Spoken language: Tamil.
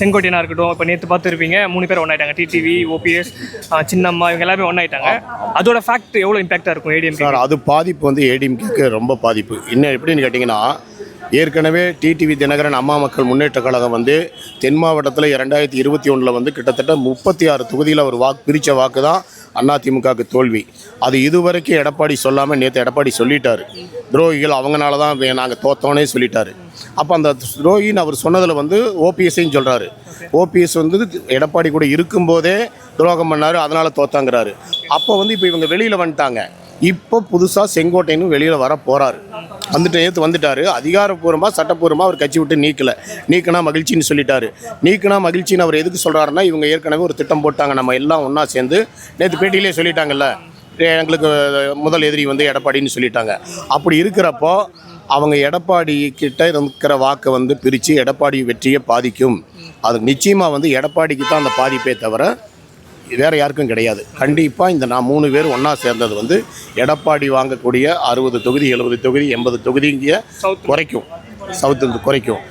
செங்கோட்டையனாக இருக்கட்டும், இப்போ நேற்று பார்த்துருப்பீங்க 3 பேர் ஒன்றாயிட்டாங்க. டிடிவி, ஓபிஎஸ், சின்னம்மா இவங்க எல்லாமே ஒன்றாயிட்டாங்க. அதோட ஃபேக்ட் எவ்வளோ இம்பாக்டாக இருக்கும் ஏடிஎம்கே? சார் அது பாதிப்பு வந்து ஏடிஎம்கேக்கு ரொம்ப பாதிப்பு. இன்னும் எப்படின்னு கேட்டிங்கன்னா, ஏற்கனவே டிடிவி தினகரன் அம்மா மக்கள் முன்னேற்ற கழகம் வந்து தென் மாவட்டத்தில் 2021 வந்து கிட்டத்தட்ட 36 தொகுதியில் அவர் பிரித்த வாக்கு தான் அதிமுகவுக்கு தோல்வி. அது இதுவரைக்கும் எடப்பாடி சொல்லாமல் நேற்று எடப்பாடி சொல்லிட்டார். துரோகிகள் அவங்களால தான் நாங்கள் தோத்தோன்னே சொல்லிட்டாரு. அப்போ அந்த துரோகின்னு அவர் சொன்னதில் வந்து ஓபிஎஸ்ஸையும் சொல்கிறாரு. ஓபிஎஸ் வந்து எடப்பாடி கூட இருக்கும்போதே துரோகம் பண்ணார், அதனால் தோத்தாங்கிறாரு. அப்போ வந்து இப்போ இவங்க வெளியில் வந்துட்டாங்க. இப்போ புதுசாக செங்கோட்டையனும் வெளியில் வர போகிறாரு. நேற்று வந்துட்டார். அதிகாரப்பூர்வமாக சட்டப்பூர்வமாக அவர் கட்சி விட்டு நீக்கினா மகிழ்ச்சின்னு சொல்லிட்டாரு. நீக்கினா மகிழ்ச்சின்னு அவர் எதுக்கு சொல்கிறாருன்னா, இவங்க ஏற்கனவே ஒரு திட்டம் போட்டாங்க. நம்ம எல்லாம் ஒன்றா சேர்ந்து நேற்று பேட்டியிலே சொல்லிட்டாங்கல்ல, எங்களுக்கு முதல் எதிரி வந்து எடப்பாடின்னு சொல்லிட்டாங்க. அப்படி இருக்கிறப்போ அவங்க எடப்பாடி கிட்ட இருக்கிற வாக்கை வந்து பிரித்து எடப்பாடி வெற்றியை பாதிக்கும். அது நிச்சயமாக வந்து எடப்பாடிக்கு தான் அந்த பாதிப்பே தவிர வேறு யாருக்கும் கிடையாது. கண்டிப்பாக இந்த 3 பேர் ஒன்றா சேர்ந்தது வந்து எடப்பாடி வாங்கக்கூடிய 60 தொகுதி, 70 தொகுதி, 80 தொகுதிங்க குறைக்கும். சவுத்து குறைக்கும்.